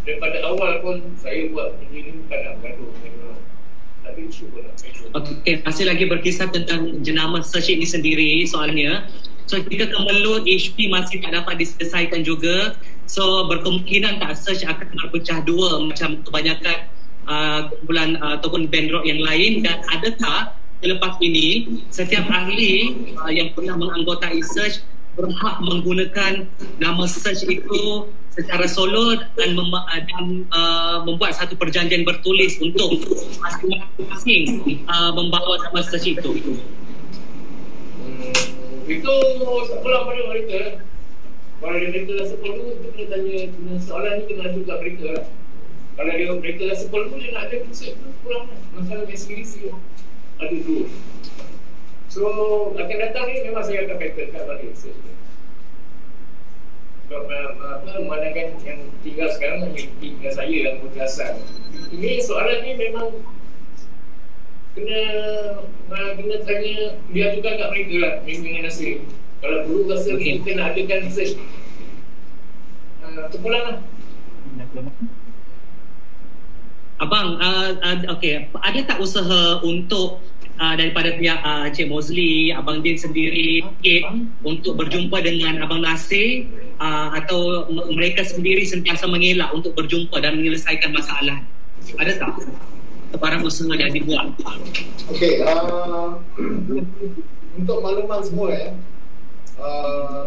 daripada awal pun saya buat benda ni bukan nak bergaduh. Tak ada isu pun lah. Okey, masih lagi berkisah tentang jenama search ini sendiri soalnya. So jika kemelut HP masih tak dapat diselesaikan juga, so berkemungkinan tak search akan berpecah dua macam kebanyakan kumpulan ataupun band rock yang lain. Dan adakah selepas ini setiap ahli yang pernah menganggotai search berhak menggunakan nama search itu secara solo dan membuat satu perjanjian bertulis untuk masing-masing membawa nama search itu? Itu sekolah pada mereka. Kalau dia mereka rasa perlu, kita kena tanya soalan ni kena juga mereka lah. Kalau mereka rasa perlu, dia nak ada konsep tu kurang lah. Masalah dia sendiri ada dua. So akan datang ni memang saya akan patternkan balik research ni. Sebab memandangkan yang tinggal sekarang dengan saya dalam kekerasan. Ini soalan ni memang kena tanya dia juga kat mereka lah, dengan Nasir. Kalau perlu rasa ni kita nak adakan research terpulang lah. Abang, okey, ada tak usaha untuk daripada pihak Cik Mozli, Abang Din sendiri untuk berjumpa dengan Abang Nasir atau mereka sendiri sentiasa mengelak untuk berjumpa dan menyelesaikan masalah? Ada tak barang usaha yang dibuat? Okey, untuk makluman semua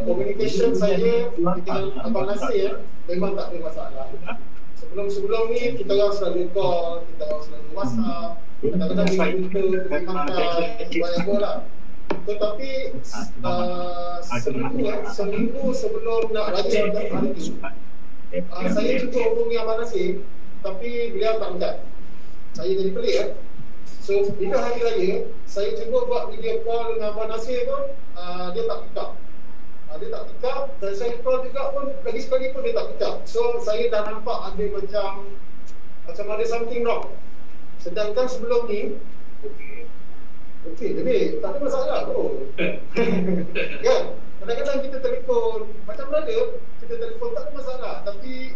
communication saya dengan Abang Nasir memang tak ada masalah. Sebelum ni kita orang selalu call, kita orang selalu WhatsApp, kadang-kadang kita pergi makan, banyak bola. Tetapi seminggu sebelum nak raya hari tu, saya cuba hubungi Abang Nasir, tapi beliau tak angkat. Saya jadi pelik So bila hari raya, saya cuba buat video call dengan Abang Nasir tu, dia tak pick up. Dia tak pick up, dan saya call juga pun lagi sekali pun dia tak pick up. So saya dah nampak ada macam ada something wrong. Sedangkan sebelum ni Okey, jadi tak ada masalah tu. Kan? Kadang-kadang kita telefon macam mana kita telefon tak ada masalah. Tapi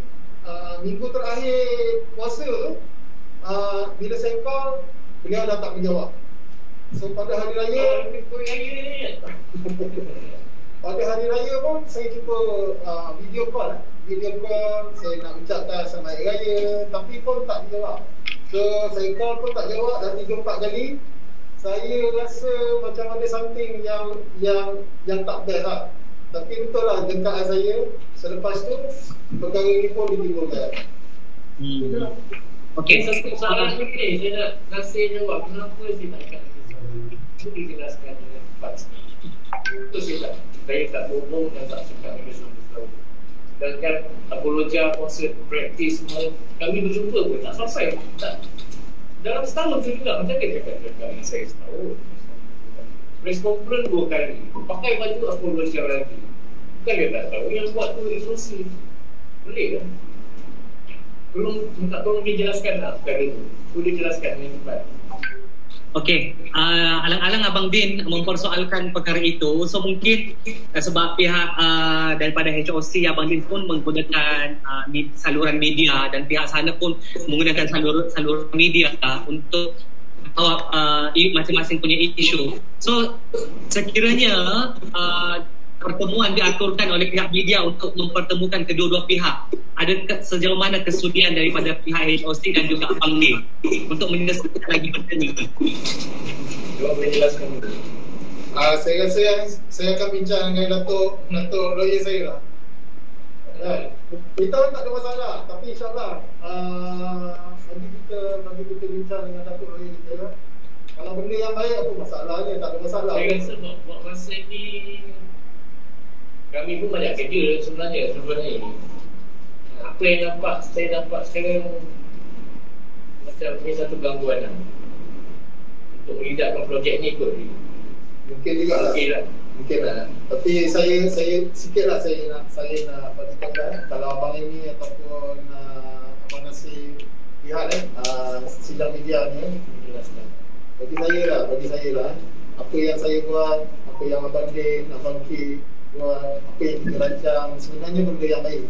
minggu terakhir puasa tu, bila saya call, beliau dah tak menjawab. So pada hari raya pada hari raya pun saya cuba video call. Saya nak ucapkan selamat hari raya, tapi pun tak dijawab. So saya call pun tak jawab, dah 3-4 kali. Saya rasa macam ada something yang tak best lah. Tapi betul lah jengkaan saya. Selepas tu perkara ni pun ditimbulkan. Okey, satu soalan ni saya nak Nasir jawab. Kenapa saya tak ikat lagi? Cuba dijelaskan dengan cepat. Itu saya tak bohong dan tak cakap dengan selama-selama. Sedangkan apologia, konsert, praktis semua kami berjumpa pun tak sampai. Dalam setahun tu juga, macam dia cakap dengan saya setahun. Press conference 2 kali, pakai baju apologia lagi. Bukan dia tak tahu, yang buat tu eksklusif. Boleh kan? Tolong dijelaskan lah perkara tu. Tolong dijelaskan dengan cepat. Okey, alang-alang Abang Din mempersoalkan perkara itu. So mungkin sebab pihak daripada HOC, Abang Din pun menggunakan saluran media dan pihak sana pun menggunakan saluran media untuk jawab masing-masing punya isu. So sekiranya pertemuan diaturkan oleh pihak media untuk mempertemukan kedua-dua pihak, ada sejauh mana kesudian daripada pihak HOC dan juga Abang Din untuk menyelesaikan lagi benda ni? Cuba boleh jelaskan dulu. Saya rasa saya akan bincang dengan Datuk lawyer saya lah. Kita tak ada masalah, tapi insyaAllah bagi kita bincang dengan Datuk lawyer kita, kalau benda yang baik apa masalahnya, tak ada masalah. Saya rasa buat masa ni kami pun banyak kerja sebenarnya ini. Apa yang saya nampak sekarang macam ni satu gangguan lah untuk melidakkan projek ni kot. Mungkin juga lah. Mungkin lah. Tapi saya sikit lah saya nak bagikan kalau Abang Amy ataupun Abang Nasir lihat sidang media ni, bagi saya lah apa yang saya buat, apa yang Abang Din, Abang Ki buat, apa yang kita rancang sebenarnya benda yang baik.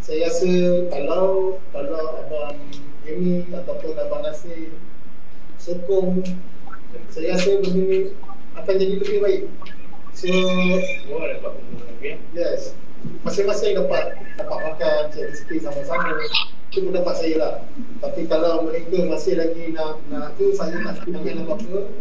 Saya rasa kalau Abang Amy ataupun Abang Nasir sokong, saya rasa benda ni akan jadi lebih baik. So yes, masing-masing dapat makan, cek rezeki sama-sama. Itu pendapat saya lah. Tapi kalau mereka masih lagi nak tu, saya tak jangan apa-apa.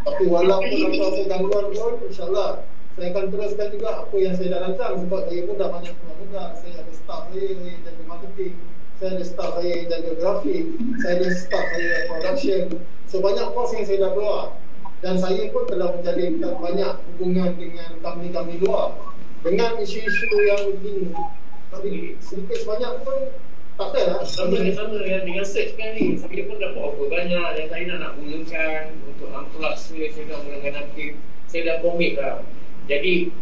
Tapi walaupun apa-apa gangguan pun, insyaAllah saya akan teruskan juga apa yang saya dah rancang. Sebab saya pun dah banyak juga. Saya ada staff saya yang jaga marketing, saya ada staff saya yang jaga grafik, saya ada staff saya yang production. So banyak kos yang saya dah keluar. Dan saya pun telah menjalinkan banyak hubungan dengan company-company luar dengan isu-isu yang begini. Tapi sedikit sebanyak pun tak ada lah. Sama dengan search kan ni, saya pun dapat offer banyak yang saya nak gunakan untuk unplug saya nak menggunakan aktif. saya dah komit lah. Jadi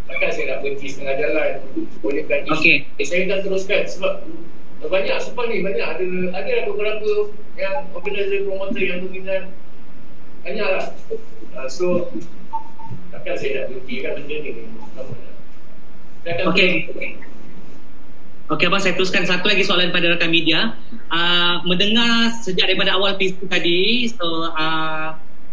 takkan saya nak berhenti setengah jalan. Bolehkan saya akan teruskan sebab banyak sebab ni banyak ada beberapa yang organizer promoter yang berminat, banyaklah. So takkan saya nak berhenti kan benda ni. Okey abang, saya teruskan satu lagi soalan pada rakan media. Mendengar sejak daripada awal PISU tadi, so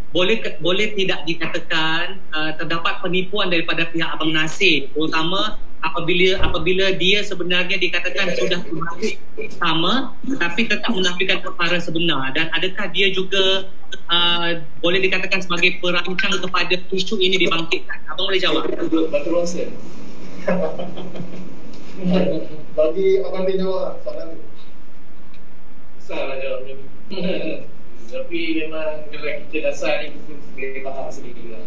boleh tidak dikatakan terdapat penipuan daripada pihak Abang Nasir, terutama apabila dia sebenarnya dikatakan sudah sama tapi tetap menafikan perkara sebenar, dan adakah dia juga boleh dikatakan sebagai perancang kepada isu ini dibangkitkan? Abang boleh jawab? Betul Rosel. Bagi Abang dia jawab soalan tu. Salah jawab ni. Tapi memang kalau kita dasar ni kita boleh faham sendiri lah.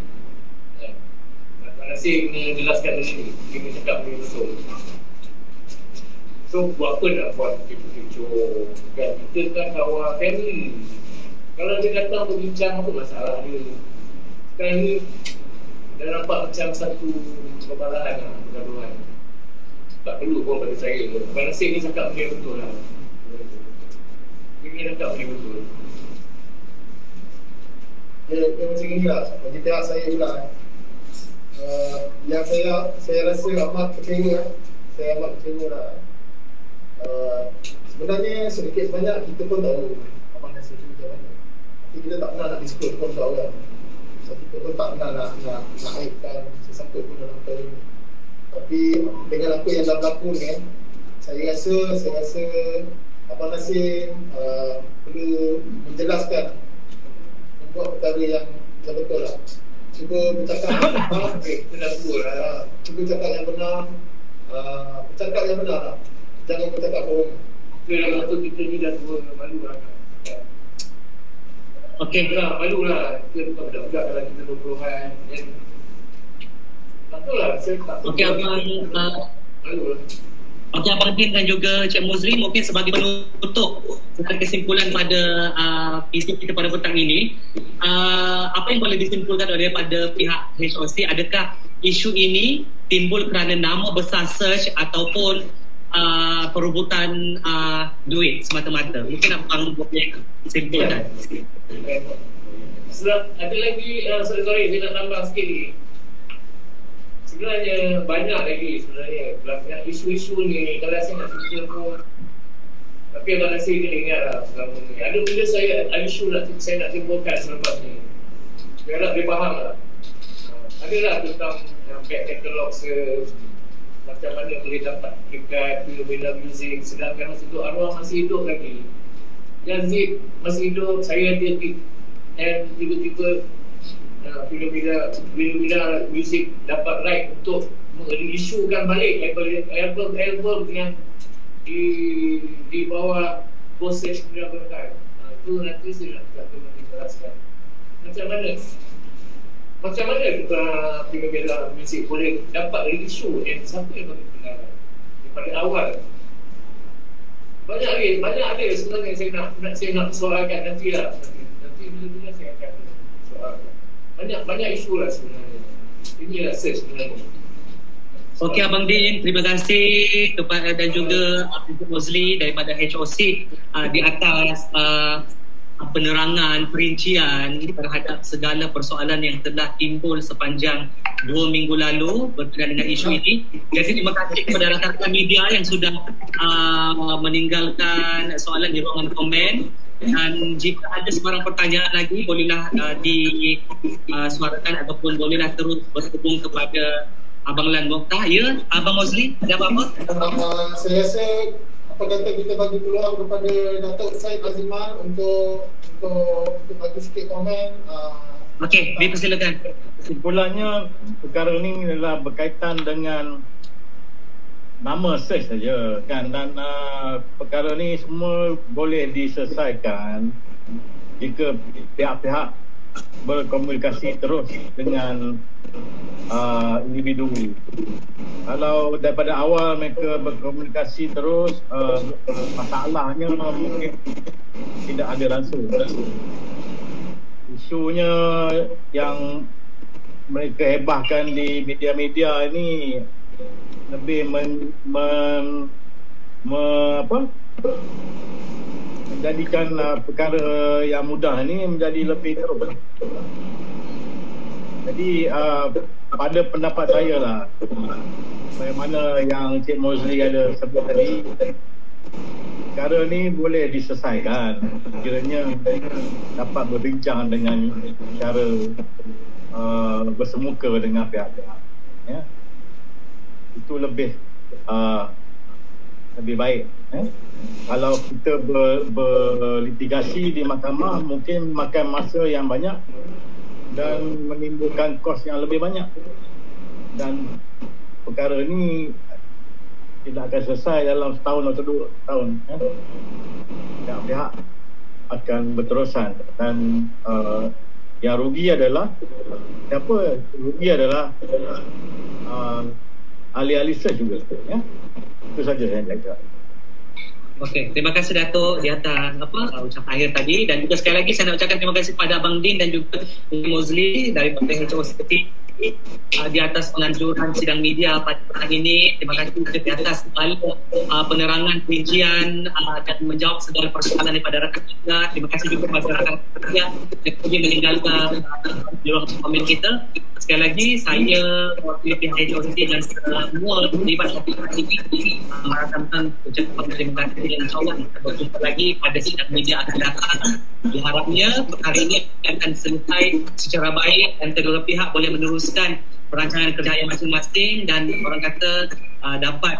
Terima kasih menjelaskan ini. Kita cakap benda betul. So buat apa nak buat kecoh-kecoh kan? Kita kan kawan family. Kalau dia datang berbincang, apa masalah dia? Sekarang ni dah nampak macam satu kebalahan lah, pergaduhan. Tak perlu pun pada saya. Abang Nasir ni cakap benda betul lah. Dia cakap benda betul. Dia macam ni lah, bagi pihak saya pula yang saya rasa amat kecewa lah. Sebenarnya sedikit sebanyak kita pun tahu Abang Nasir tu macam mana, tapi kita tak pernah nak disclose pun tahu kan. So kita pun tak pernah nak aibkan sesiapa pun dalam perkara ni. Tapi dengan apa yang dah berlaku ni, saya rasa Abang Nasir perlu menjelaskan, membuat perkara yang betul lah. Cuba bercakap cuba cakap yang benar, bercakap yang benar lah. Jangan bercakap bohong. Betul kita ni dah tua, malu lah. Malu lah. Kita bukan budak-budak kalau kita 20-an. Betul lah, saya tak tahu. Malu lah. Abang Din dan juga Cik Mozli, mungkin sebagai penutup sebagai kesimpulan pada isu kita pada petang ini, apa yang boleh disimpulkan daripada pihak HOC? Adakah isu ini timbul kerana nama besar search ataupun perebutan duit semata-mata? Mungkin abang boleh simpulkan. Ada lagi, sorry saya nak tambah sikit lagi. Sebenarnya banyak lagi sebenarnya isu-isu ni. Kalau saya nak cerita pun, tapi Abang Nasir kena ingat lah selama ni ada benda ada isu saya nak timbulkan selepas ni, biarlah dia faham lah. Adalah tentang back catalog macam mana boleh dapat dekat film-film muzik, sedangkan masa tu arwah masih hidup lagi, Yazid masih hidup, saya ada and tiba-tiba bila muzik dapat right untuk mengisukan balik album yang di bawah proses penerapan. Itu nanti saya nak menjelaskan macam mana kita bila muzik boleh dapat reisu dan siapa yang bagi pengaruh daripada awal. Banyak ada sebenarnya saya nak soalkan nanti bila saya akan soalkan. Banyak isu lah sebenarnya. Inilah search sebenarnya. Okey Abang Din, terima kasih kepada dan juga Abang Mozli daripada HOC di atas penerangan, perincian terhadap segala persoalan yang telah timbul sepanjang 2 minggu lalu berkaitan dengan isu ini. Jadi terima kasih kepada rakan-rakan media yang sudah meninggalkan soalan di ruangan komen. Dan jika ada sebarang pertanyaan lagi, bolehlah disuarakan ataupun bolehlah terus berhubung kepada Abang Lan Mokhtar. Ya, Abang Mozli, ada apa-apa? Saya rasa apa kata kita bagi peluang kepada Datuk Syed Aziman untuk bagi sikit komen. Okey, dipersilakan. Kesimpulannya, perkara ini adalah berkaitan dengan nama search saja kan, dan perkara ni semua boleh diselesaikan jika pihak-pihak berkomunikasi terus dengan individu. Kalau daripada awal mereka berkomunikasi terus, masalahnya mungkin tidak ada langsung. Isunya yang mereka hebahkan di media-media ini lebih menjadikan perkara yang mudah ni menjadi lebih teruk. Jadi pada pendapat saya lah, bagaimana yang Cik Mozli ada sebut tadi, perkara ni boleh diselesaikan kiranya dapat berbincang dengan cara bersemuka dengan pihak-pihak, ya. Itu lebih baik. Kalau kita berlitigasi di mahkamah mungkin makan masa yang banyak dan menimbulkan kos yang lebih banyak, dan perkara ni tidak akan selesai dalam setahun atau 2 tahun. Pihak-pihak akan berterusan, dan yang rugi adalah siapa? Rugi adalah ahli-ahli search juga, ya. Itu saja saya cakap. Okey, terima kasih Datuk di atas ucapan akhir tadi, dan juga sekali lagi saya nak ucapkan terima kasih kepada Abang Din dan juga Mozli daripada HOC di atas penganjuran sidang media pada hari ini. Terima kasih di atas penerangan, perincian dan menjawab segala persoalan daripada rakyat kita. Terima kasih juga kepada rakyat yang pergi meninggalkan ruang komen kita. Sekali lagi saya mewakili pihak HOC dan semua terlibat hari ini merasakan ucapan terima kasih, dan insyaAllah kita berjumpa lagi pada sidang media akan datang. Diharapnya perkara ini akan selesai secara baik dan kedua pihak boleh meneruskan perancangan kerjaya masing-masing, dan orang kata dapat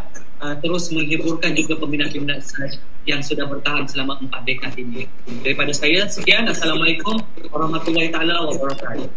terus menghiburkan juga peminat-peminat yang sudah bertahan selama 4 dekad ini. Daripada saya, sekian. Assalamualaikum warahmatullahi taala wabarakatuh.